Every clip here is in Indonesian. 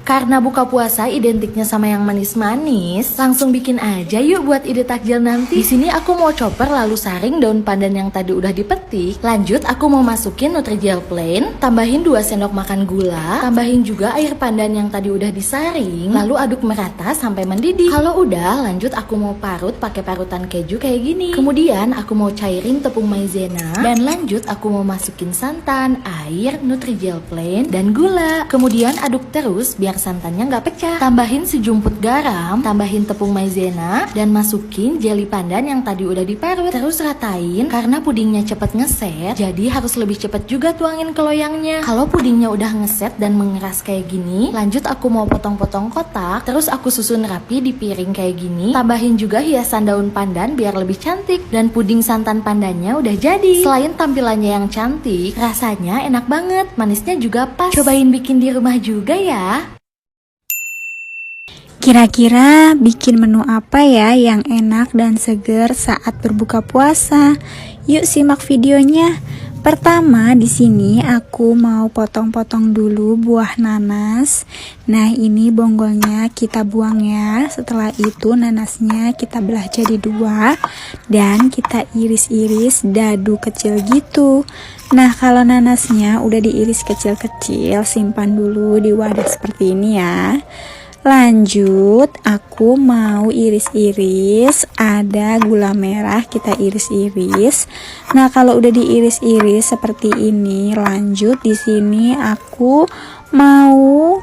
Karena buka puasa identiknya sama yang manis-manis, langsung bikin aja yuk buat ide takjil nanti. Di sini aku mau chopper lalu saring daun pandan yang tadi udah dipetik. Lanjut aku mau masukin Nutrijel plain, tambahin 2 sendok makan gula, tambahin juga air pandan yang tadi udah disaring, lalu aduk merata sampai mendidih. Kalau udah, lanjut aku mau parut pakai parutan keju kayak gini. Kemudian aku mau cairin tepung maizena dan lanjut aku mau masukin santan, air, Nutrijel plain dan gula. Kemudian aduk terus biar santannya nggak pecah. Tambahin sejumput garam, tambahin tepung maizena, dan masukin jelly pandan yang tadi udah diparut. Terus ratain, karena pudingnya cepet ngeset, jadi harus lebih cepet juga tuangin ke loyangnya. Kalau pudingnya udah ngeset dan mengeras kayak gini, lanjut aku mau potong-potong kotak, terus aku susun rapi di piring kayak gini. Tambahin juga hiasan daun pandan biar lebih cantik, dan puding santan pandannya udah jadi. Selain tampilannya yang cantik, rasanya enak banget, manisnya juga pas. Cobain bikin di rumah juga ya. Kira-kira bikin menu apa ya yang enak dan seger saat berbuka puasa? Yuk simak videonya. Pertama, di sini aku mau potong-potong dulu buah nanas. Nah, ini bonggolnya kita buang ya. Setelah itu nanasnya kita belah jadi 2 dan kita iris-iris dadu kecil gitu. Nah, kalau nanasnya udah diiris kecil-kecil, simpan dulu di wadah seperti ini ya. Lanjut, aku mau iris-iris, ada gula merah kita iris-iris. Nah, kalau udah diiris-iris seperti ini, lanjut di sini aku mau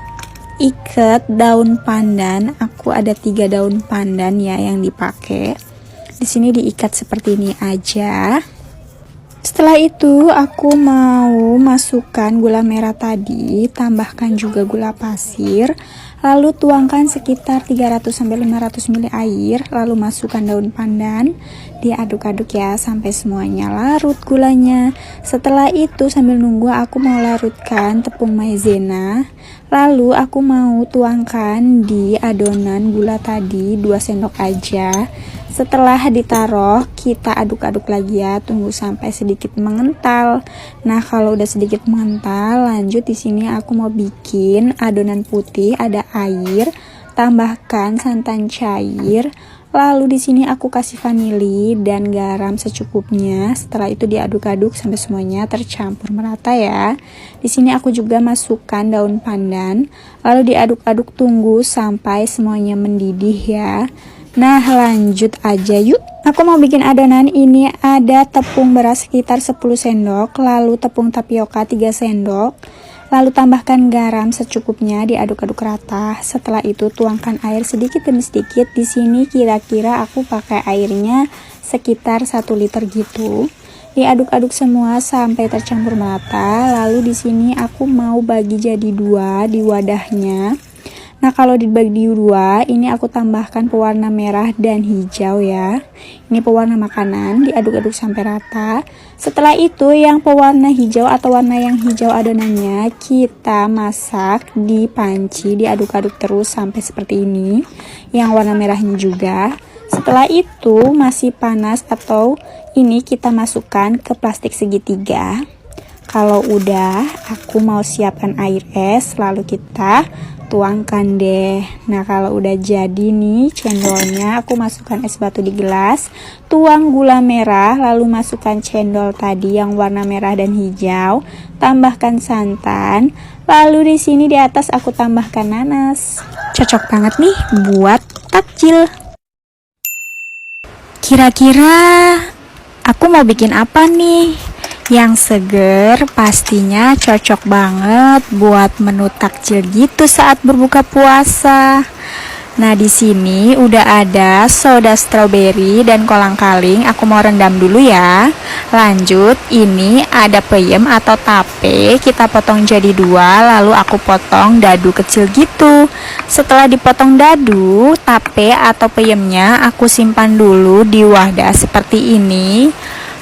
ikat daun pandan. Aku ada 3 daun pandan ya yang dipakai. Di sini diikat seperti ini aja. Setelah itu aku mau masukkan gula merah tadi, tambahkan juga gula pasir, lalu tuangkan sekitar 300-500 ml air, lalu masukkan daun pandan, diaduk-aduk ya sampai semuanya larut gulanya. Setelah itu sambil nunggu aku mau larutkan tepung maizena, lalu aku mau tuangkan di adonan gula tadi 2 sendok aja. Setelah ditaruh, kita aduk-aduk lagi ya, tunggu sampai sedikit mengental. Nah, kalau udah sedikit mengental, lanjut di sini aku mau bikin adonan putih, ada air, tambahkan santan cair. Lalu di sini aku kasih vanili dan garam secukupnya. Setelah itu diaduk-aduk sampai semuanya tercampur merata ya. Di sini aku juga masukkan daun pandan, lalu diaduk-aduk tunggu sampai semuanya mendidih ya. Nah, lanjut aja yuk. Aku mau bikin adonan ini, ada tepung beras sekitar 10 sendok, lalu tepung tapioka 3 sendok, lalu tambahkan garam secukupnya, diaduk-aduk rata. Setelah itu tuangkan air sedikit demi sedikit. Di sini kira-kira aku pakai airnya sekitar 1 liter gitu. Diaduk-aduk semua sampai tercampur merata. Lalu di sini aku mau bagi jadi 2 di wadahnya. Nah, kalau dibagi 2, ini aku tambahkan pewarna merah dan hijau ya. Ini pewarna makanan, diaduk-aduk sampai rata. Setelah itu yang pewarna hijau atau warna yang hijau adonannya kita masak di panci, diaduk-aduk terus sampai seperti ini. Yang warna merahnya juga. Setelah itu masih panas atau ini kita masukkan ke plastik segitiga. Kalau udah, aku mau siapkan air es, lalu kita tuangkan deh. Nah, kalau udah jadi nih cendolnya, aku masukkan es batu di gelas, tuang gula merah, lalu masukkan cendol tadi yang warna merah dan hijau, tambahkan santan, lalu di sini di atas aku tambahkan nanas. Cocok banget nih buat takjil. Kira-kira aku mau bikin apa nih? Yang seger, pastinya cocok banget buat menu takjil gitu saat berbuka puasa. Nah, di sini udah ada soda stroberi dan kolang-kaling. Aku mau rendam dulu ya. Lanjut, ini ada peyem atau tape. Kita potong jadi 2, lalu aku potong dadu kecil gitu. Setelah dipotong dadu, tape atau peyemnya aku simpan dulu di wadah seperti ini.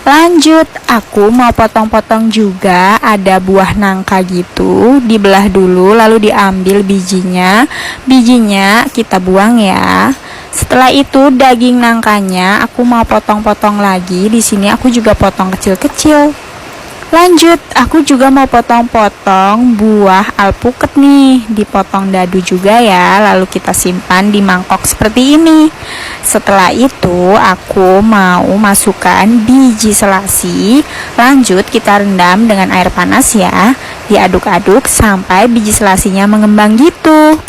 Lanjut, aku mau potong-potong juga ada buah nangka gitu, dibelah dulu lalu diambil bijinya. Bijinya kita buang ya. Setelah itu daging nangkanya aku mau potong-potong lagi. Di sini aku juga potong kecil-kecil. Lanjut, aku juga mau potong-potong buah alpukat nih. Dipotong dadu juga ya, lalu kita simpan di mangkok seperti ini. Setelah itu, aku mau masukkan biji selasi. Lanjut, kita rendam dengan air panas ya. Diaduk-aduk sampai biji selasinya mengembang gitu.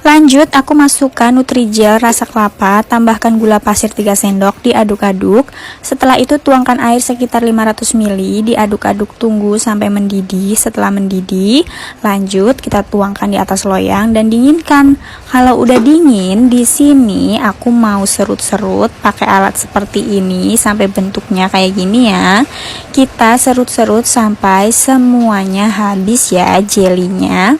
Lanjut, aku masukkan Nutrijel rasa kelapa, tambahkan gula pasir 3 sendok, diaduk-aduk. Setelah itu tuangkan air sekitar 500 ml, diaduk-aduk tunggu sampai mendidih. Setelah mendidih, lanjut kita tuangkan di atas loyang dan dinginkan. Kalau udah dingin, di sini aku mau serut-serut pakai alat seperti ini sampai bentuknya kayak gini ya. Kita serut-serut sampai semuanya habis ya jelinya.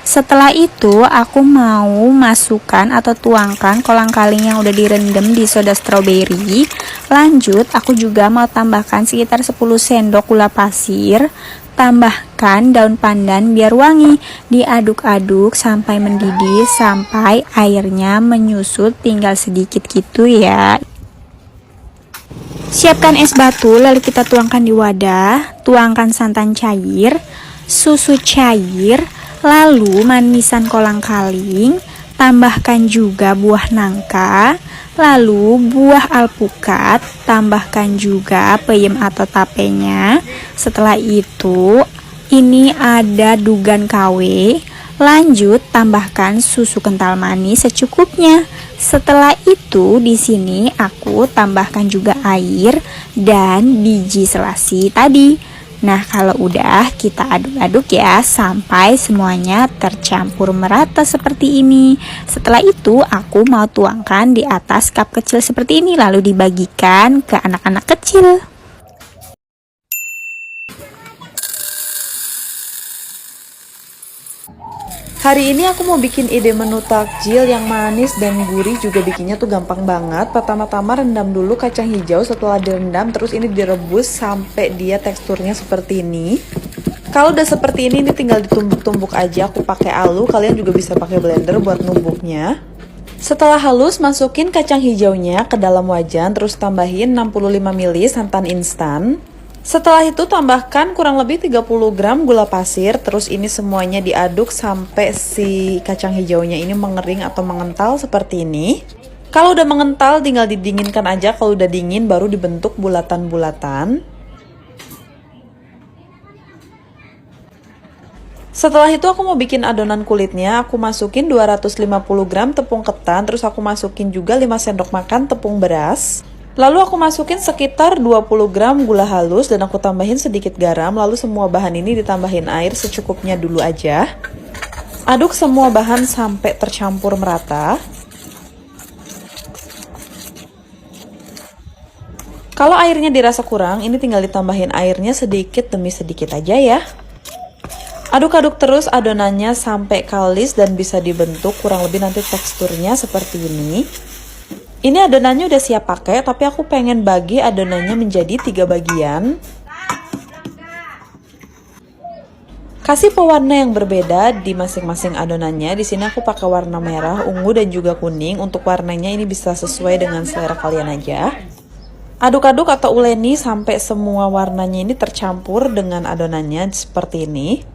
Setelah itu aku mau masukkan atau tuangkan kolang-kaling yang udah direndam di soda stroberi. Lanjut aku juga mau tambahkan sekitar 10 sendok gula pasir. Tambahkan daun pandan biar wangi. Diaduk-aduk sampai mendidih, sampai airnya menyusut tinggal sedikit gitu ya. Siapkan es batu, lalu kita tuangkan di wadah. Tuangkan santan cair, susu cair, lalu manisan kolang-kaling, tambahkan juga buah nangka, lalu buah alpukat, tambahkan juga peyem atau tapenya. Setelah itu, ini ada dugan KW. Lanjut tambahkan susu kental manis secukupnya. Setelah itu di sini aku tambahkan juga air dan biji selasi tadi. Nah, kalau udah kita aduk-aduk ya sampai semuanya tercampur merata seperti ini. Setelah itu aku mau tuangkan di atas cup kecil seperti ini lalu dibagikan ke anak-anak kecil. Hari ini aku mau bikin ide menu takjil yang manis dan gurih, juga bikinnya tuh gampang banget. Pertama-tama rendam dulu kacang hijau, setelah direndam terus ini direbus sampai dia teksturnya seperti ini. Kalau udah seperti ini tinggal ditumbuk-tumbuk aja, aku pakai alu, kalian juga bisa pakai blender buat numbuknya. Setelah halus, masukin kacang hijaunya ke dalam wajan, terus tambahin 65 ml santan instan. Setelah itu tambahkan kurang lebih 30 gram gula pasir, terus ini semuanya diaduk sampai si kacang hijaunya ini mengering atau mengental seperti ini. Kalau udah mengental tinggal didinginkan aja, kalau udah dingin baru dibentuk bulatan-bulatan. Setelah itu aku mau bikin adonan kulitnya, aku masukin 250 gram tepung ketan, terus aku masukin juga 5 sendok makan tepung beras. Lalu aku masukin sekitar 20 gram gula halus dan aku tambahin sedikit garam, lalu semua bahan ini ditambahin air secukupnya dulu aja. Aduk semua bahan sampai tercampur merata. Kalau airnya dirasa kurang, ini tinggal ditambahin airnya sedikit demi sedikit aja ya. Aduk-aduk terus adonannya sampai kalis dan bisa dibentuk kurang lebih nanti teksturnya seperti ini. Ini adonannya udah siap pakai, tapi aku pengen bagi adonannya menjadi 3 bagian. Kasih pewarna yang berbeda di masing-masing adonannya. Di sini aku pakai warna merah, ungu dan juga kuning. Untuk warnanya ini bisa sesuai dengan selera kalian aja. Aduk-aduk atau uleni sampai semua warnanya ini tercampur dengan adonannya seperti ini.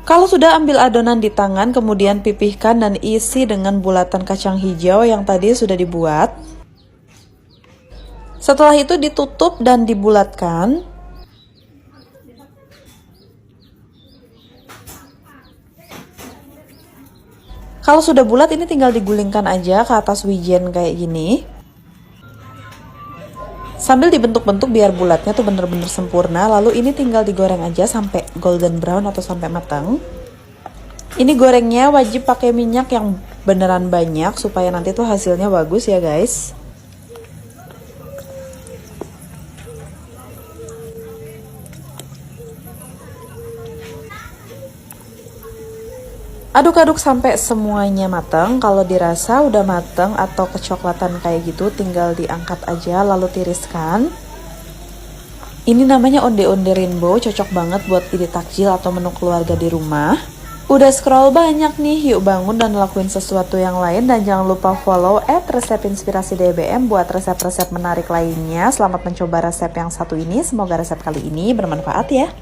Kalau sudah ambil adonan di tangan, kemudian pipihkan dan isi dengan bulatan kacang hijau yang tadi sudah dibuat. Setelah itu ditutup dan dibulatkan. Kalau sudah bulat ini tinggal digulingkan aja ke atas wijen kayak gini. Sambil dibentuk-bentuk biar bulatnya tuh bener-bener sempurna. Lalu ini tinggal digoreng aja sampai golden brown atau sampai matang. Ini gorengnya wajib pakai minyak yang beneran banyak supaya nanti tuh hasilnya bagus ya guys. Aduk-aduk sampai semuanya matang. Kalau dirasa udah matang atau kecoklatan kayak gitu, tinggal diangkat aja lalu tiriskan. Ini namanya onde-onde rainbow, cocok banget buat ide takjil atau menu keluarga di rumah. Udah scroll banyak nih, yuk bangun dan lakuin sesuatu yang lain. Dan jangan lupa follow @resepinspirasi_dbm buat resep-resep menarik lainnya. Selamat mencoba resep yang satu ini, semoga resep kali ini bermanfaat ya.